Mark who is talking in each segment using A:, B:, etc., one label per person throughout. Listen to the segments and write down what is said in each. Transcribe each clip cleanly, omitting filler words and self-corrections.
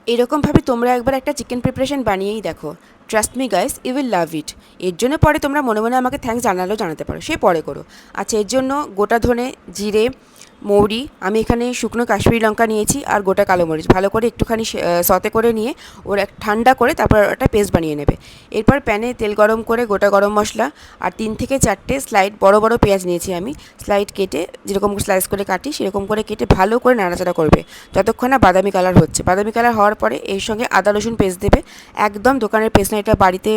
A: এরকমভাবে তোমরা একবার একটা চিকেন প্রিপারেশন বানিয়েই দেখো। Trust me guys, you will love it. এর জন্য পরে তোমরা মনে মনে আমাকে থ্যাঙ্কস জানালেও জানাতে পারো, সে পরে করো। আচ্ছা, এর জন্য গোটা ধনে, জিরে, মৌরি, আমি এখানে শুকনো কাশ্মীরি লঙ্কা নিয়েছি, আর গোটা কালো মরিচ ভালো করে একটুখানি সতে করে নিয়ে ঠান্ডা করে তারপর একটা পেস্ট বানিয়ে নেবে। এরপর প্যানে তেল গরম করে গোটা গরম মশলা আর 3 থেকে 4টে স্লাইড বড় বড় পেঁয়াজ নিয়েছি আমি। স্লাইড কেটে যেরকম স্লাইস করে কাটি সেরকম করে কেটে ভালো করে নাড়াচাড়া করবে যতক্ষণ না বাদামি কালার হচ্ছে। বাদামি কালার হওয়ার পরে এর সঙ্গে আদা রসুন পেস্ট দেবে। একদম দোকানের পেস্ট না, এটা বাড়িতে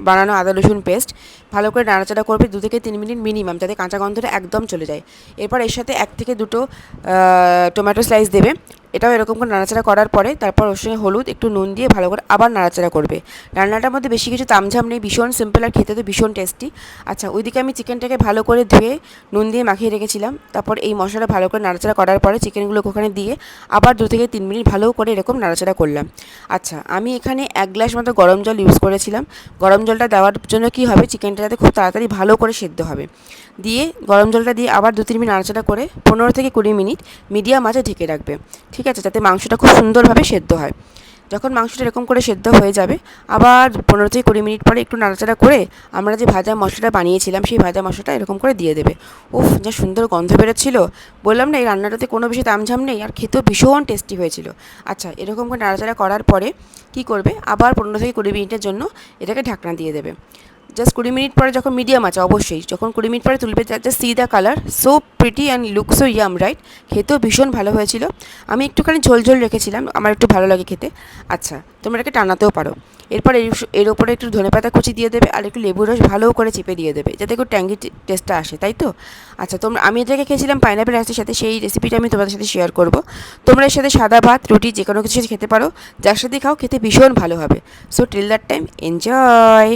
A: বানানো আদা রসুন পেস্ট। ভালো করে নাড়াচাড়া করবে 2 থেকে 3 মিনিট মিনিমাম, যাতে কাঁচা গন্ধটা একদম চলে যায়। এরপর এর সাথে 1 থেকে 2টো টমেটো স্লাইস দেবে। এটাও এরকম করে নাড়াচাড়া করার পরে তারপর ওর সঙ্গে হলুদ, একটু নুন দিয়ে ভালো করে আবার নাড়াচাড়া করবে। রান্নাটার মধ্যে বেশি কিছু তামঝাম নেই, ভীষণ সিম্পল আর খেতে তো ভীষণ টেস্টি। আচ্ছা, ওইদিকে আমি চিকেনটাকে ভালো করে ধুয়ে নুন দিয়ে মাখিয়ে রেখেছিলাম। তারপর এই মশলাটা ভালো করে নাড়াচাড়া করার পরে চিকেনগুলো ওখানে দিয়ে আবার 2 থেকে 3 মিনিট ভালো করে এরকম নাড়াচাড়া করলাম। আচ্ছা, আমি এখানে 1 গ্লাস মতো গরম জল ইউজ করেছিলাম। গরম জলটা দেওয়ার জন্য কী হবে, চিকেনটা যাতে খুব তাড়াতাড়ি ভালো করে সেদ্ধ হবে। দিয়ে গরম জলটা দিয়ে আবার 2-3 মিনিট নাড়াচাড়া করে 15 থেকে 20 মিনিট মিডিয়াম আঁচে ঢেকে রাখবে। ঠিক আছে, যাতে মাংসটা খুব সুন্দরভাবে সেদ্ধ হয়। যখন মাংসটা এরকম করে সেদ্ধ হয়ে যাবে, আবার 15 থেকে 20 মিনিট পরে একটু নাড়াচাড়া করে আমরা যে ভাজা মশলাটা বানিয়েছিলাম সেই ভাজা মশলাটা এরকম করে দিয়ে দেবে। উফ, যা সুন্দর গন্ধ বেরোচ্ছিল! বললাম না, এই রান্নাটাতে কোনো বেশি তামঝাম নেই, আর খেতেও ভীষণ টেস্টি হয়েছিল। আচ্ছা, এরকম করে নাড়াচাড়া করার পরে কী করবে, আবার 15 থেকে 20 মিনিটের জন্য এটাকে ঢাকনা দিয়ে দেবে। জাস্ট 20 মিনিট পরে, যখন মিডিয়াম আছে অবশ্যই, যখন 20 মিনিট পরে তুলবে, just see the colour, so pretty and look so yum, right? খেতেও ভীষণ ভালো হয়েছিল। আমি একটুখানি ঝোল ঝোল রেখেছিলাম, আমার একটু ভালো লাগে খেতে। আচ্ছা, তোমরা এটাকে টানাতেও পারো। এরপর এর ওপরে একটু ধনেপাতা কুচি দিয়ে দেবে আর একটু লেবুর রস ভালো করে চিপে দিয়ে দেবে, যাতে একটু ট্যাঙ্গি টেস্টটা আসে, তাই তো? আচ্ছা, আমি এটাকে খেয়েছিলাম পাইনাপেল রাইসের সাথে, সেই রেসিপিটা আমি তোমাদের সাথে শেয়ার করব। তোমরা এর সাথে সাদা ভাত, রুটি যে কোনো কিছু সাথে খেতে পারো, যার সাথে খাও খেতে ভীষণ ভালো হবে। So till that time, enjoy.